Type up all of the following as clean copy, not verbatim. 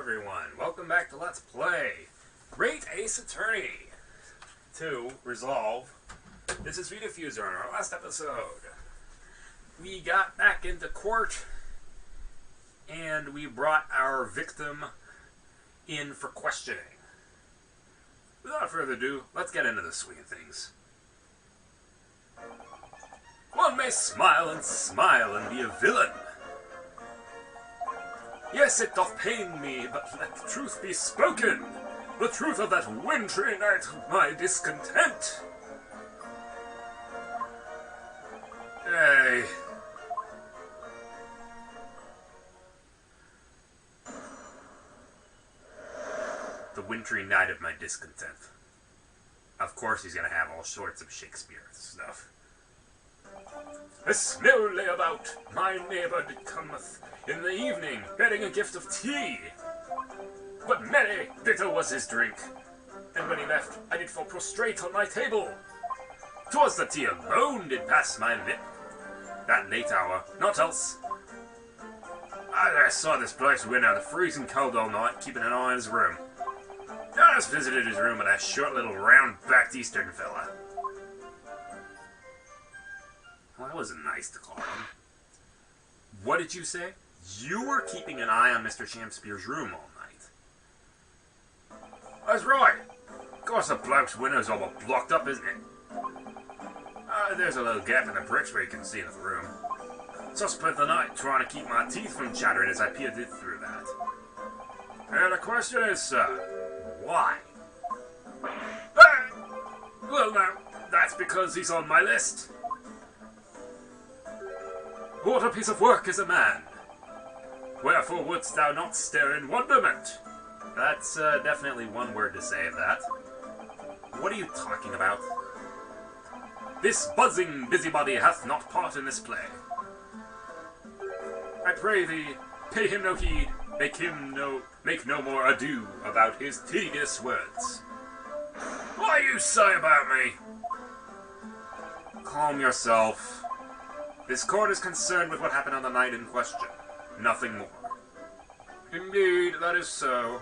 everyone. Welcome back to Let's Play Great Ace Attorney 2 Resolve. This is Rediffuser in our last episode. We got back into court and we brought our victim in for questioning. Without further ado, let's get into the swing of things. One may smile and be a villain. Yes, it doth pain me, but let the truth be spoken, the truth of that wintry night of my discontent. Ay. The wintry night of my discontent. Of course he's gonna have all sorts of Shakespeare stuff. A smell lay about, my neighbour did cometh in the evening, bearing a gift of tea. But merry, bitter was his drink, and when he left, I did fall prostrate on my table. 'Twas the tea alone did pass my lip, that late hour, not else. I saw this bloke's window, the freezing cold all night, keeping an eye on his room. I just visited his room with that short little round-backed Eastern fella. Well, that wasn't nice to call him. What did you say? You were keeping an eye on Mr. Shamspeare's room all night. That's right. Of course the bloke's window's all but blocked up, isn't it? There's a little gap in the bricks where you can see into the room. So I spent the night trying to keep my teeth from chattering as I peered through that. And the question is, sir, why? Well now, that's because he's on my list. What a piece of work is a man! Wherefore wouldst thou not stare in wonderment? That's definitely one word to say of that. What are you talking about? This buzzing busybody hath not part in this play. I pray thee, pay him no heed, make no more ado about his tedious words. What do you say about me? Calm yourself. This court is concerned with what happened on the night in question. Nothing more. Indeed, that is so.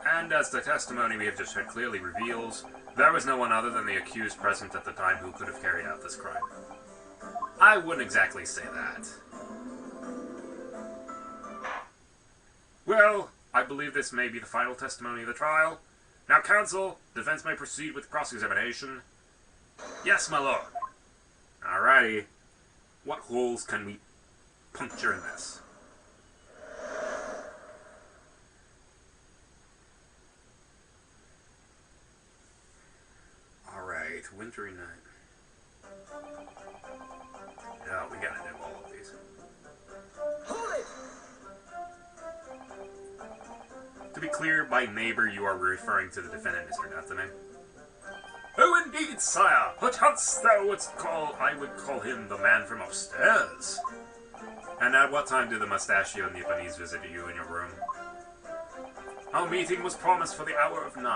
And as the testimony we have just heard clearly reveals, there was no one other than the accused present at the time who could have carried out this crime. I wouldn't exactly say that. Well, I believe this may be the final testimony of the trial. Now, counsel, defense may proceed with cross-examination. Yes, my lord. Alrighty. What holes can we puncture in this? Alright, wintry night. No, we gotta do all of these. Hold it! To be clear, by neighbor you are referring to the defendant, Mr. Nathaniel. Oh, indeed, sire. Perchance thou wouldst call, I would call him the man from upstairs. And at what time did the mustachio Nipponese visit you in your room? Our meeting was promised for the hour of 9,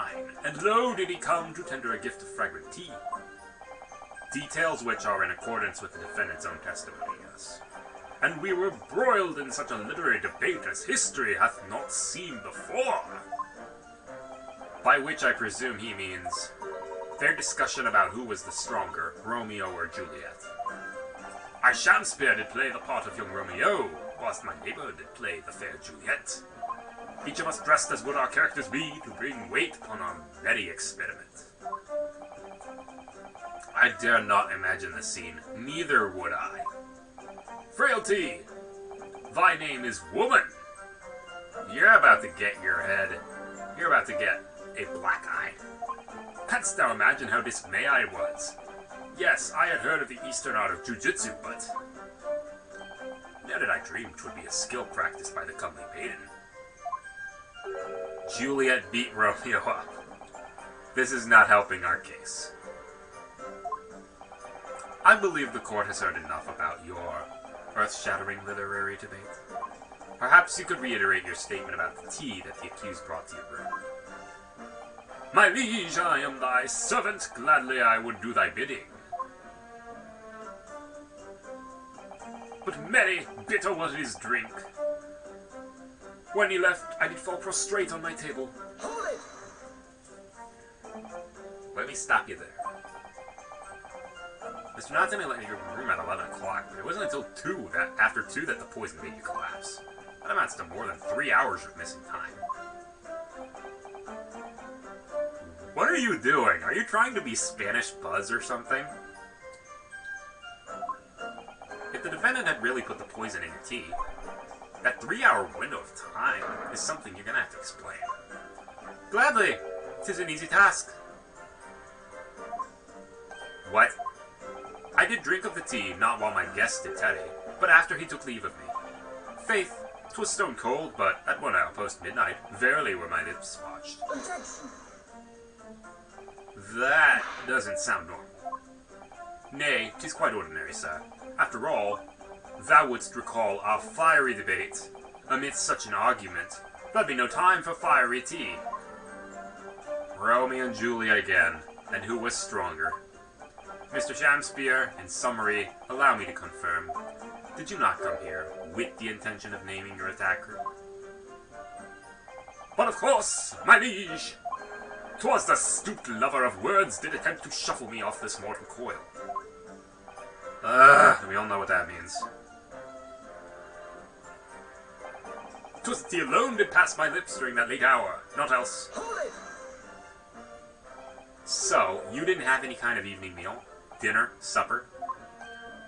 and lo did he come to tender a gift of fragrant tea. Details which are in accordance with the defendant's own testimony, yes. And we were broiled in such a literary debate as history hath not seen before. By which I presume he means fair discussion about who was the stronger, Romeo or Juliet. Our Shamspeare did play the part of young Romeo, whilst my neighbour did play the fair Juliet. Each of us dressed as would our characters be, to bring weight upon our merry experiment. I dare not imagine the scene, neither would I. Frailty! Thy name is woman! You're about to get you're about to get a black eye. Canst thou imagine how dismayed I was? Yes, I had heard of the Eastern art of jujitsu, but never did I dream 'twould be a skill practiced by the comely maiden. Juliet beat Romeo up. This is not helping our case. I believe the court has heard enough about your earth-shattering literary debate. Perhaps you could reiterate your statement about the tea that the accused brought to your room. My liege, I am thy servant, gladly I would do thy bidding. But merry, bitter was his drink. When he left, I did fall prostrate on my table. Hold it! Let me stop you there. Mr. Natsume let me go to your room at 11 o'clock, but it wasn't until after 2 that the poison made you collapse. That amounts to more than 3 hours of missing time. What are you doing? Are you trying to be Spanish Buzz or something? If the defendant had really put the poison in your tea, that 3-hour window of time is something you're gonna have to explain. Gladly! 'Tis an easy task. What? I did drink of the tea, not while my guest did Teddy, but after he took leave of me. Faith, 'twas stone cold, but at 1 hour post midnight, verily were my lips parched. Objection! That doesn't sound normal. Nay, 'tis quite ordinary, sir. After all, thou wouldst recall our fiery debate. Amidst such an argument, there'd be no time for fiery tea. Romeo and Juliet again, and who was stronger? Mr. Shamspeare, in summary, allow me to confirm. Did you not come here with the intention of naming your attacker? But of course, my liege! 'Twas the stooped lover of words did attempt to shuffle me off this mortal coil. We all know what that means. 'Twas the tea alone did pass my lips during that late hour, not else. Hold it! So, you didn't have any kind of evening meal? Dinner? Supper?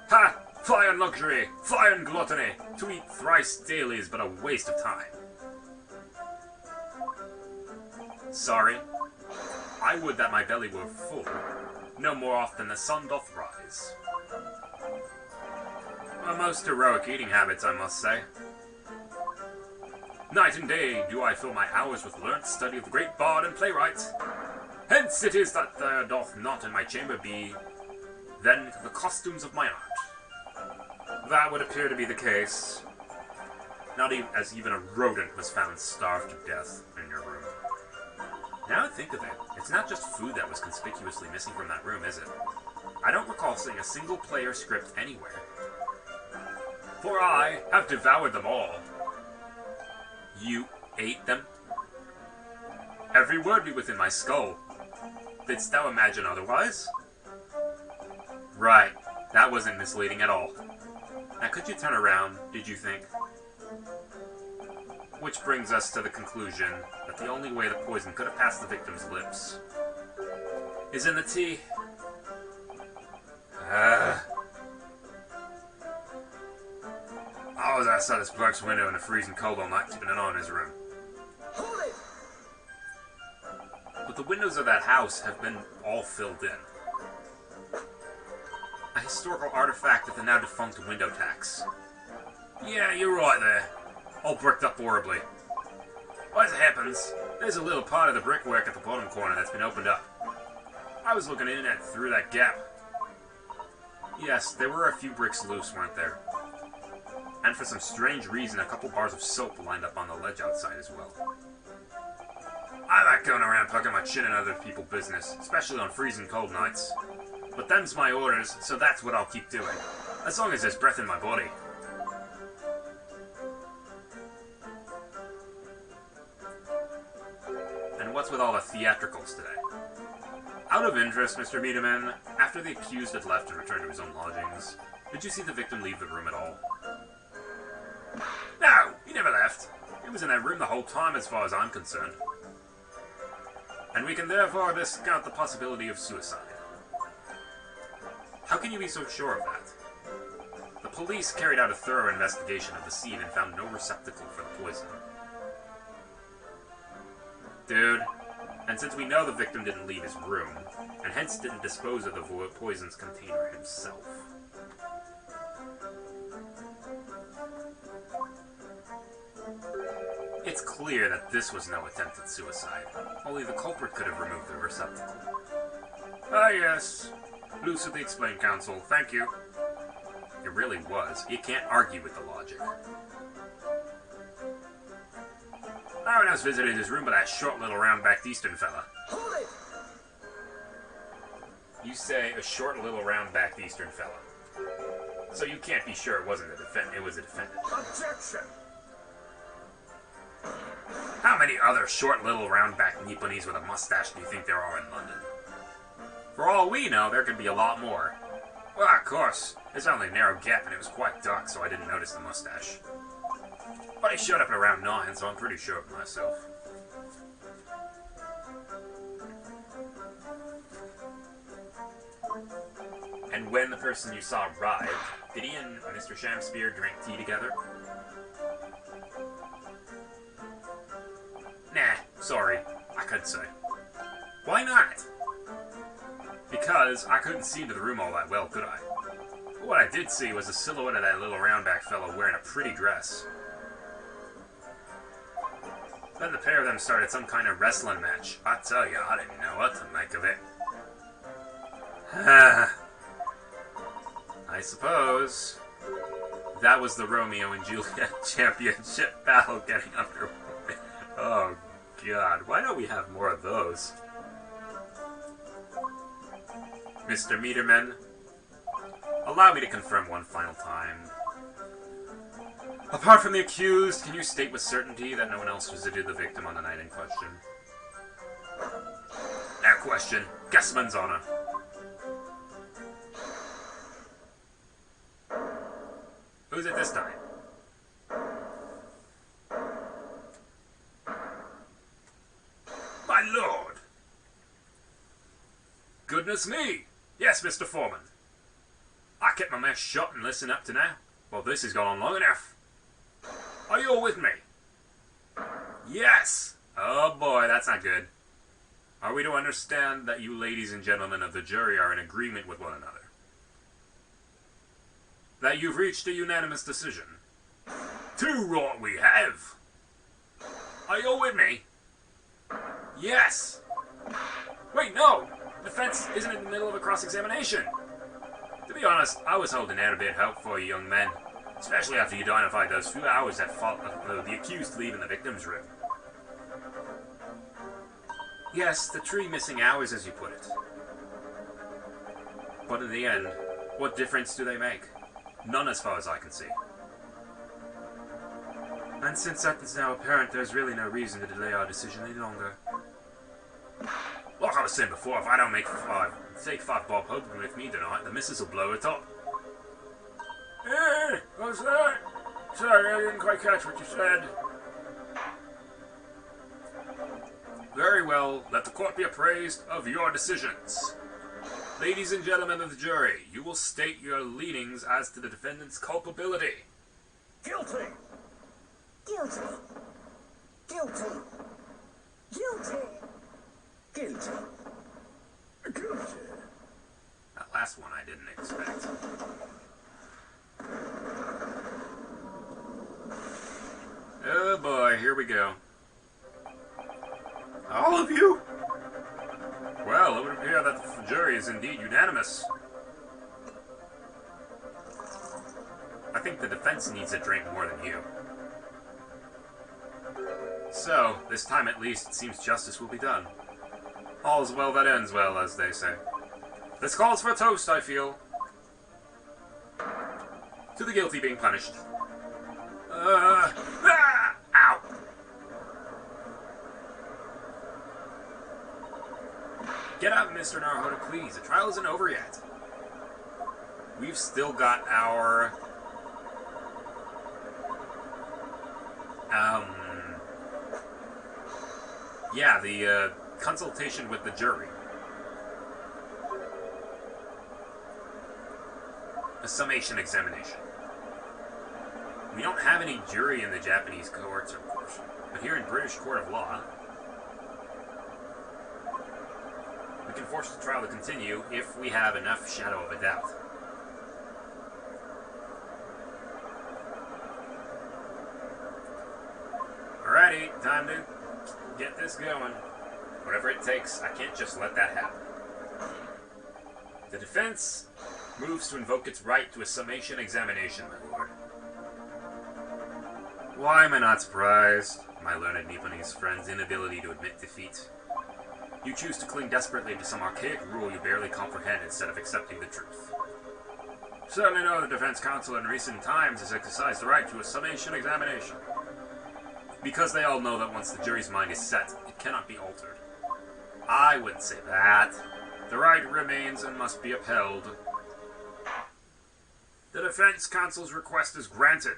Ha! Fly on luxury! Fly on gluttony! To eat thrice daily is but a waste of time. Sorry. I would that my belly were full, no more oft than the sun doth rise. A most heroic eating habits, I must say. Night and day do I fill my hours with learnt study of the great bard and playwright. Hence it is that there doth not in my chamber be then the costumes of my art. That would appear to be the case. Not even as even a rodent was found starved to death in your room. Now I think of it, it's not just food that was conspicuously missing from that room, is it? I don't recall seeing a single player script anywhere. For I have devoured them all. You ate them? Every word be within my skull. Didst thou imagine otherwise? Right, that wasn't misleading at all. Now could you turn around, did you think? Which brings us to the conclusion that the only way the poison could have passed the victim's lips is in the tea. I was outside his clerk's window in the freezing cold all night, keeping an eye on his room. Hold it! But the windows of that house have been all filled in. A historical artifact of the now defunct window tax. Yeah, you're right there. All bricked up horribly. As it happens, there's a little part of the brickwork at the bottom corner that's been opened up. I was looking in at through that gap. Yes, there were a few bricks loose, weren't there? And for some strange reason, a couple bars of soap lined up on the ledge outside as well. I like going around poking my chin in other people's business, especially on freezing cold nights. But them's my orders, so that's what I'll keep doing. As long as there's breath in my body. And what's with all the theatricals today? Out of interest, Mr. Biederman, after the accused had left and returned to his own lodgings, did you see the victim leave the room at all? No, he never left. He was in that room the whole time as far as I'm concerned. And we can therefore discount the possibility of suicide. How can you be so sure of that? The police carried out a thorough investigation of the scene and found no receptacle for the poison. Dude, and since we know the victim didn't leave his room, and hence didn't dispose of the poison's container himself. It's clear that this was no attempt at suicide. Only the culprit could have removed the receptacle. Ah, yes. Lucidly explained, counsel. Thank you. It really was. You can't argue with the logic. No one else visited his room but that short little round-backed Eastern fella. Hold it! You say a short little round-backed Eastern fella. So you can't be sure it wasn't a defendant. It was a defendant. Objection! How many other short little round-backed Nipponese with a mustache do you think there are in London? For all we know, there could be a lot more. Well, of course, there's only a narrow gap and it was quite dark, so I didn't notice the mustache. But he showed up at around 9, so I'm pretty sure of myself. And when the person you saw arrived, did he and Mr. Shamspeare drink tea together? Nah, sorry, I couldn't say. Why not? Because I couldn't see into the room all that well, could I? But what I did see was the silhouette of that little roundback fellow wearing a pretty dress. Then the pair of them started some kind of wrestling match. I tell you, I didn't know what to make of it. I suppose that was the Romeo and Juliet championship battle getting underway. Oh God, why don't we have more of those? Mr. Meterman, allow me to confirm one final time. Apart from the accused, can you state with certainty that no one else visited the victim on the night in question? No question. Guessman's honor. Who's it this time? My lord! Goodness me! Yes, Mr. Foreman. I kept my mouth shut and listened up to now. Well, this has gone on long enough. Are you all with me? Yes! Oh boy, that's not good. Are we to understand that you ladies and gentlemen of the jury are in agreement with one another? That you've reached a unanimous decision? Too right we have! Are you all with me? Yes! Wait, no! The defense isn't in the middle of a cross-examination! To be honest, I was holding out a bit of hope for you young men. Especially after you identified those few hours that followed the accused leaving the victim's room. Yes, the 3 missing hours as you put it. But in the end, what difference do they make? None as far as I can see. And since that is now apparent, there's really no reason to delay our decision any longer. Like I was saying before, if I don't take 5 Bob Hogan with me tonight, the missus will blow it up. Hey, what's that? Sorry, I didn't quite catch what you said. Very well, let the court be appraised of your decisions. Ladies and gentlemen of the jury, you will state your leanings as to the defendant's culpability. Guilty! Guilty! Guilty! Guilty! Guilty! Guilty! That last one I didn't expect. Oh boy, here we go. All of you? Well, it would appear that the jury is indeed unanimous. I think the defense needs a drink more than you. So, this time at least, it seems justice will be done. All's well that ends well, as they say. This calls for a toast, I feel. To the guilty being punished. Ow! Get up, Mr. Naruhodo, please. The trial isn't over yet. We've still got our... Yeah, the, consultation with the jury. A summation examination. We don't have any jury in the Japanese courts, of course, but here in British Court of Law, we can force the trial to continue if we have enough shadow of a doubt. Alrighty, time to get this going. Whatever it takes, I can't just let that happen. The defense moves to invoke its right to a summation examination, my lord. Why am I not surprised? My learned Nipponese friend's inability to admit defeat. You choose to cling desperately to some archaic rule you barely comprehend instead of accepting the truth. Certainly know the defense counsel in recent times has exercised the right to a summation examination. Because they all know that once the jury's mind is set, it cannot be altered. I wouldn't say that. The right remains and must be upheld. The defense counsel's request is granted.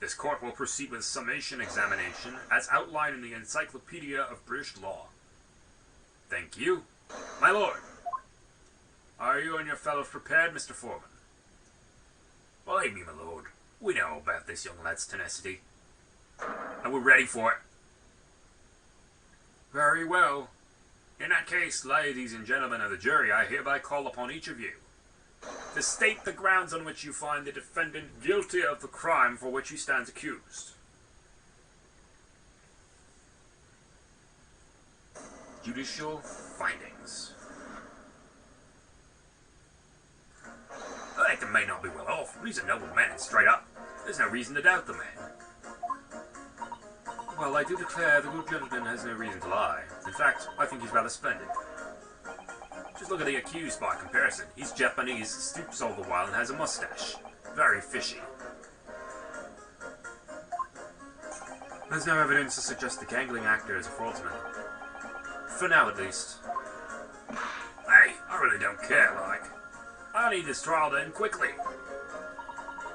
This court will proceed with summation examination as outlined in the Encyclopedia of British Law. Thank you. My lord. Are you and your fellows prepared, Mr. Foreman? Believe me, my lord. We know about this young lad's tenacity. And we're ready for it. Very well. In that case, ladies and gentlemen of the jury, I hereby call upon each of you to state the grounds on which you find the defendant guilty of the crime for which he stands accused. Judicial findings. I think the man not be well off. He's a noble man and straight up. There's no reason to doubt the man. Well, I do declare the good gentleman has no reason to lie. In fact, I think he's rather splendid. Just look at the accused by comparison. He's Japanese, stoops all the while, and has a mustache. Very fishy. There's no evidence to suggest the gangling actor is a fraudsman. For now, at least. Hey, I really don't care, like. I need this trial done quickly.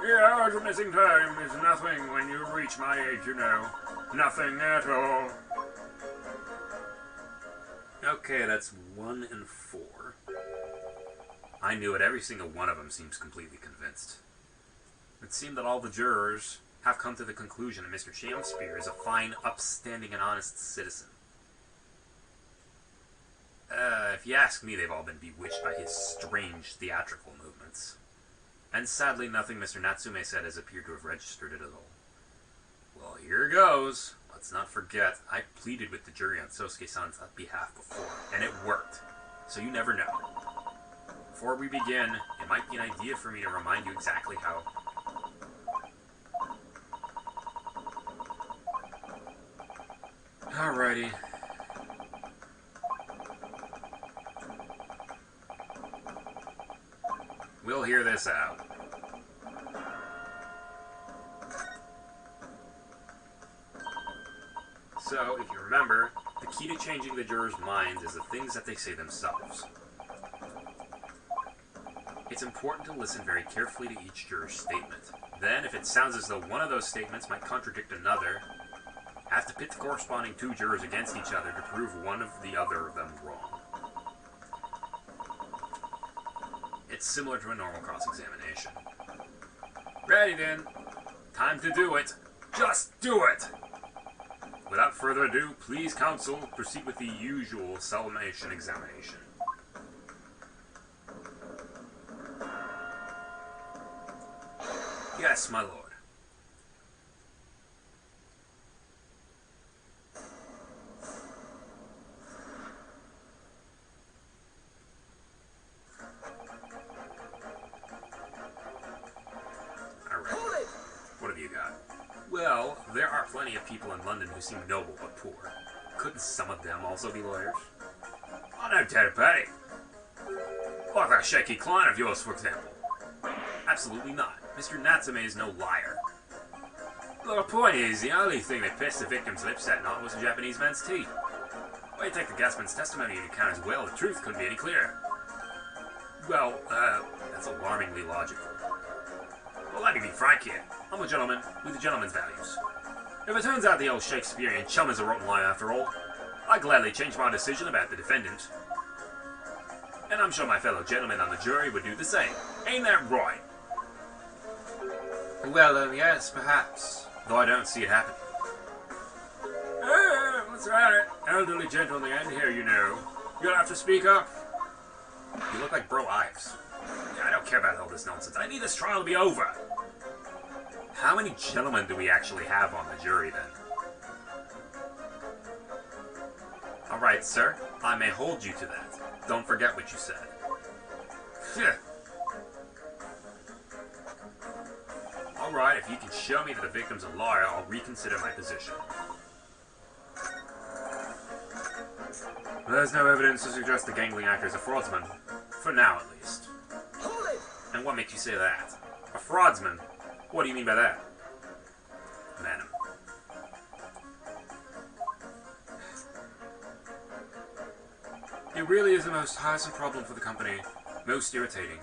Yeah, hours of missing time is nothing when you reach my age, you know. Nothing at all. Okay, that's 1 and 4. I knew it. Every single one of them seems completely convinced. It seemed that all the jurors have come to the conclusion that Mr. Shamspeare is a fine, upstanding, and honest citizen. If you ask me, they've all been bewitched by his strange theatrical movements. And sadly, nothing Mr. Natsume said has appeared to have registered it at all. Well, here goes. Let's not forget, I pleaded with the jury on Sosuke-san's behalf before, and it worked. So you never know. Before we begin, it might be an idea for me to remind you exactly how... Alrighty. We'll hear this out. So, if you remember, the key to changing the jurors' minds is the things that they say themselves. It's important to listen very carefully to each juror's statement. Then, if it sounds as though one of those statements might contradict another, have to pit the corresponding 2 jurors against each other to prove one of the other of them wrong. It's similar to a normal cross-examination. Ready then. Time to do it. Just do it! Without further ado, please, counsel, proceed with the usual summation examination. Yes, my lord. Alright. What have you got? Well, there are plenty of people in London who seem noble but poor. Couldn't some of them also be lawyers? Oh, no doubt about it. Like that shaky client of yours, for example. Absolutely not. Mr. Natsume is no liar. The point is, the only thing that pissed the victim's lips that night was the Japanese man's teeth. Well, you take the gasman's testimony into account as well, the truth couldn't be any clearer. Well, that's alarmingly logical. Well, let me be frank here. I'm a gentleman with a gentleman's values. If it turns out the old Shakespearean chum is a rotten liar after all, I'd gladly change my decision about the defendant. And I'm sure my fellow gentlemen on the jury would do the same. Ain't that right? Well, yes, perhaps. Though I don't see it happening. That's right. Elderly gent on the end here, you know. You'll have to speak up. You look like Bro Ives. I don't care about all this nonsense. I need this trial to be over. How many gentlemen do we actually have on the jury, then? Alright, sir. I may hold you to that. Don't forget what you said. Alright, if you can show me that the victim's a liar, I'll reconsider my position. There's no evidence to suggest the gangling actor is a fraudsman. For now, at least. Hold it! And what makes you say that? A fraudsman? What do you mean by that? Madam. It really is the most tiresome problem for the company, most irritating.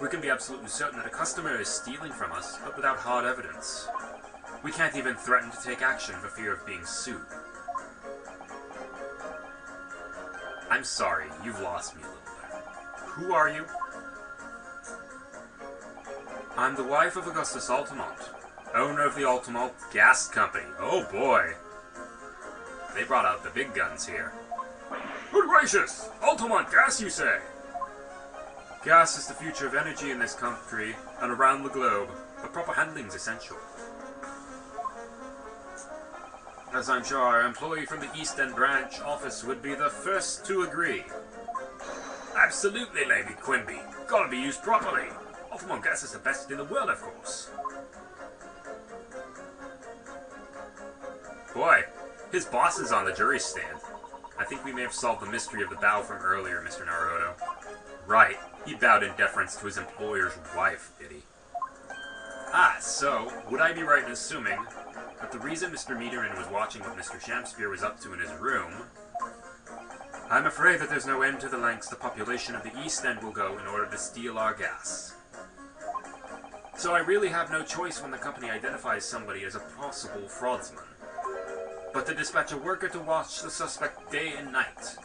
We can be absolutely certain that a customer is stealing from us, but without hard evidence. We can't even threaten to take action for fear of being sued. I'm sorry, you've lost me a little there. Who are you? I'm the wife of Augustus Altamont, owner of the Altamont Gas Company. Oh boy! They brought out the big guns here. Good gracious! Altamont Gas, you say? Gas is the future of energy in this country and around the globe, but proper handling is essential. As I'm sure our employee from the East End branch office would be the first to agree. Absolutely, Lady Quimby. Gotta be used properly. Altamont Gas is the best in the world, of course. Boy, his boss is on the jury stand. I think we may have solved the mystery of the bow from earlier, Mr. Naruto. Right, he bowed in deference to his employer's wife, did he? Ah, so, would I be right in assuming that the reason Mr. Meterin was watching what Mr. Shamspeare was up to in his room... I'm afraid that there's no end to the lengths the population of the East End will go in order to steal our gas. So I really have no choice when the company identifies somebody as a possible fraudsman, but to dispatch a worker to watch the suspect day and night.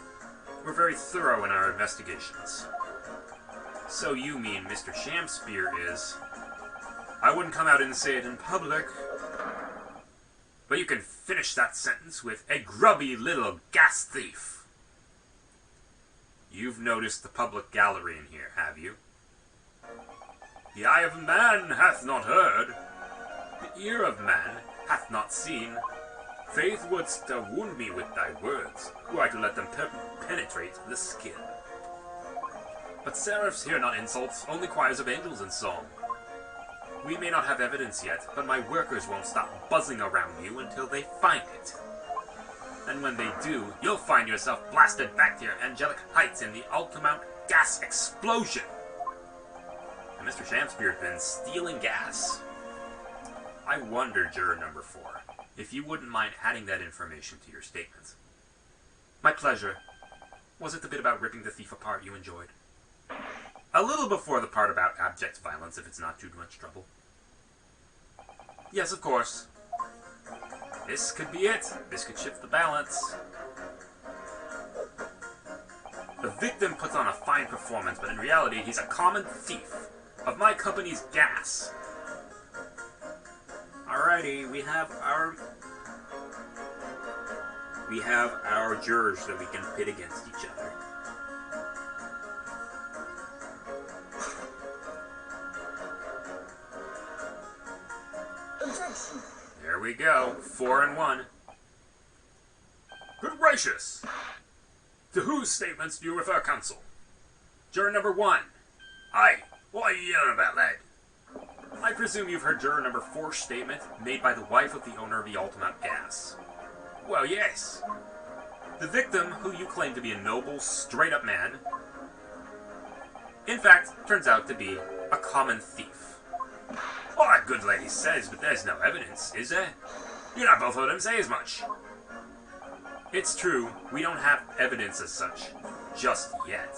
We're very thorough in our investigations. So you mean Mr. Shamspeare is... I wouldn't come out and say it in public, but you can finish that sentence with a grubby little gas thief. You've noticed the public gallery in here, have you? The eye of man hath not heard, the ear of man hath not seen. Faith, wouldst thou wound me with thy words, were I to let them penetrate the skin. But seraphs hear not insults, only choirs of angels in song. We may not have evidence yet, but my workers won't stop buzzing around you until they find it. And when they do, you'll find yourself blasted back to your angelic heights in the Altamont gas explosion. And Mr. Shamspeare's been stealing gas. I wonder, juror number 4, if you wouldn't mind adding that information to your statement. My pleasure. Was it the bit about ripping the thief apart you enjoyed? A little before the part about abject violence, if it's not too much trouble. Yes, of course. This could be it. This could shift the balance. The victim puts on a fine performance, but in reality, he's a common thief of my company's gas. Alrighty, we have our jurors that we can pit against each other. Objection. There we go. 4 and 1. Good gracious! To whose statements do you refer, counsel? Juror number 1. Aye. What are you yelling about, lad? I presume you've heard juror number 4's statement made by the wife of the owner of the Altamont Gas. Well, yes. The victim, who you claim to be a noble, straight-up man, in fact, turns out to be a common thief. Well, that good lady says, but there's no evidence, is there? You not both heard him say as much. It's true, we don't have evidence as such, just yet.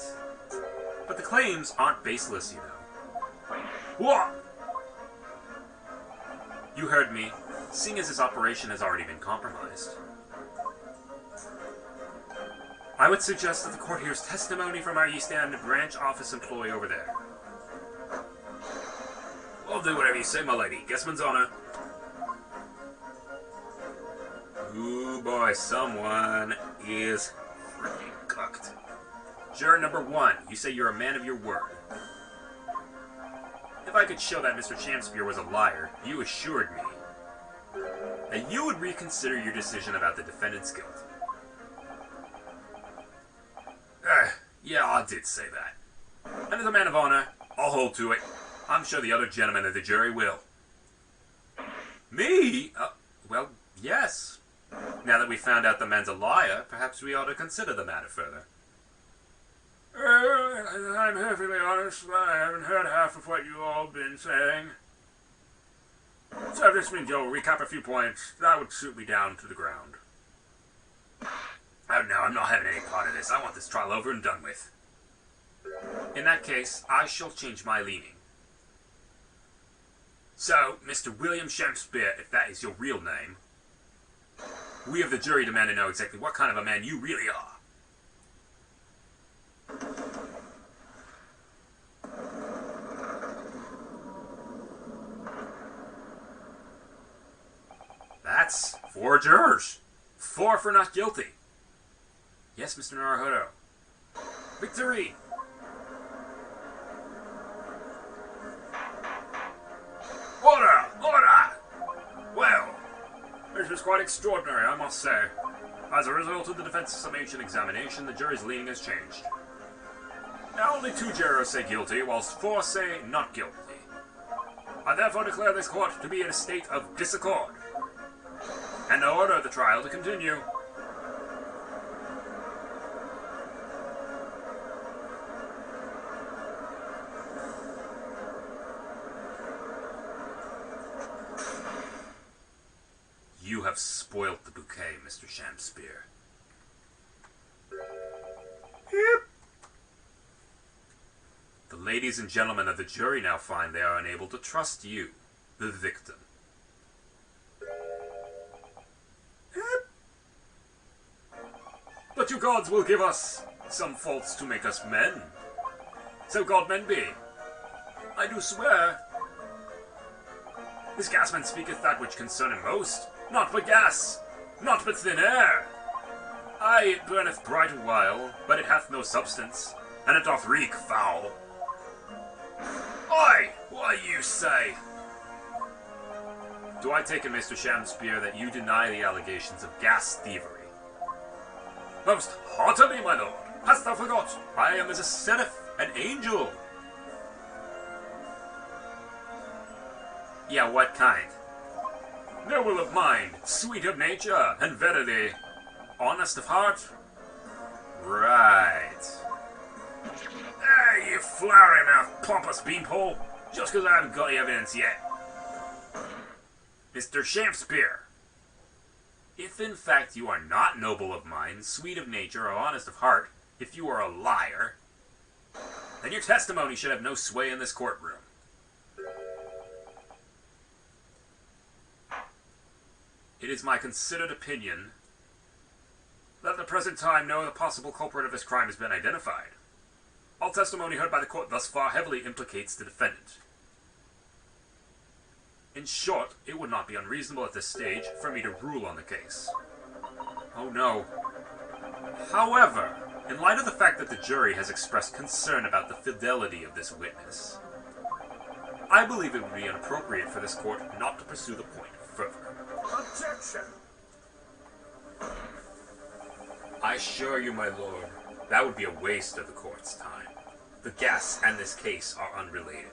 But the claims aren't baseless, you know. What? You heard me, seeing as this operation has already been compromised. I would suggest that the court hears testimony from our East End branch office employee over there. I'll do whatever you say, my lady. Guessman's honor. Ooh, boy, someone is freaking cooked. Juror number 1, you say you're a man of your word. If I could show that Mr. Shamspeare was a liar, you assured me that you would reconsider your decision about the defendant's guilt. Yeah, I did say that. And as a man of honor, I'll hold to it. I'm sure the other gentlemen of the jury will. Me? Well, yes. Now that we found out the man's a liar, perhaps we ought to consider the matter further. I'm perfectly honest. I haven't heard half of what you all been saying. So if this means you'll recap a few points, that would suit me down to the ground. Oh no, I'm not having any part of this. I want this trial over and done with. In that case, I shall change my leaning. So, Mr. William Shamspeare, if that is your real name, we of the jury demand to know exactly what kind of a man you really are. That's 4 jurors. 4 for not guilty. Yes, Mr. Naruhodo. Victory! Order! Order! Well, this was quite extraordinary, I must say. As a result of the defense's summation examination, the jury's leaning has changed. Now only 2 jurors say guilty, whilst 4 say not guilty. I therefore declare this court to be in a state of disaccord, and order the trial to continue. You have spoilt the bouquet, Mr. Shamspeare. Yep. The ladies and gentlemen of the jury now find they are unable to trust you, the victim. Yep. But you gods will give us some faults to make us men. So God men be. I do swear. This gasman speaketh that which concern him most. Not but gas, not but thin air. Aye, it burneth bright a while, but it hath no substance, and it doth reek foul. Oi, what you say? Do I take it, Mr. Shamspeare, that you deny the allegations of gas thievery? Most heartily, my lord. Hast thou forgot? I am as a seraph, an angel. Yeah, what kind? Noble of mind, sweet of nature, and verily, honest of heart? Right. Ah, you flowery-mouthed, pompous beanpole, just because I haven't got the evidence yet. Mr. Shamspeare, if in fact you are not noble of mind, sweet of nature, or honest of heart, if you are a liar, then your testimony should have no sway in this courtroom. It is my considered opinion that at the present time no possible culprit of this crime has been identified. All testimony heard by the court thus far heavily implicates the defendant. In short, it would not be unreasonable at this stage for me to rule on the case. Oh no. However, in light of the fact that the jury has expressed concern about the fidelity of this witness, I believe it would be inappropriate for this court not to pursue the point further. Objection! I assure you, my lord, that would be a waste of the court's time. The gas and this case are unrelated.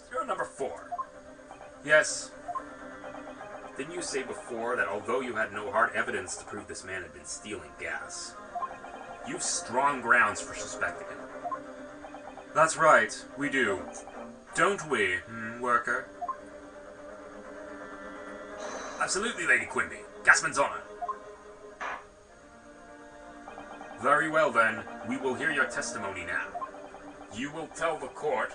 Juror number 4. Yes. Didn't you say before that although you had no hard evidence to prove this man had been stealing gas, you've strong grounds for suspecting him? That's right, we do. Don't we, worker? Absolutely, Lady Quimby. Gasman's honor. Very well, then. We will hear your testimony now. You will tell the court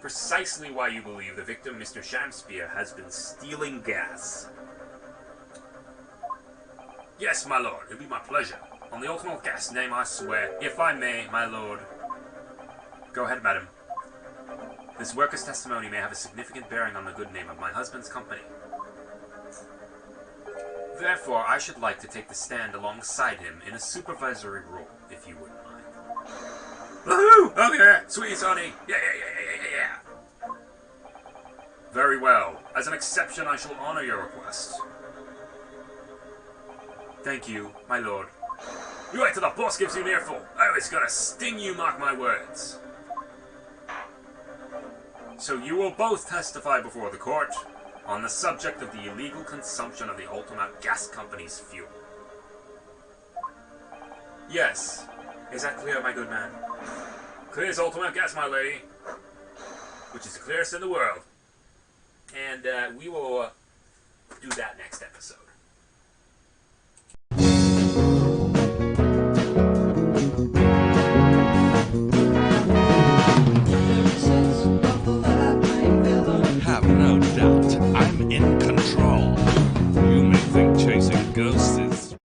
precisely why you believe the victim, Mr. Shamspeare, has been stealing gas. Yes, my lord. It'll be my pleasure. On the ultimate gas name, I swear, if I may, my lord. Go ahead, madam. This worker's testimony may have a significant bearing on the good name of my husband's company. Therefore, I should like to take the stand alongside him in a supervisory role, if you wouldn't mind. Woohoo! Oh yeah! Sweet honey! Yeah! Very well. As an exception, I shall honor your request. Thank you, my lord. You wait till the boss gives you an earful. Oh, it's gonna sting you, mark my words. So you will both testify before the court on the subject of the illegal consumption of the Ultima Gas Company's fuel. Yes. Is that clear, my good man? Clear as Ultima Gas, my lady. Which is the clearest in the world. And we will do that next episode.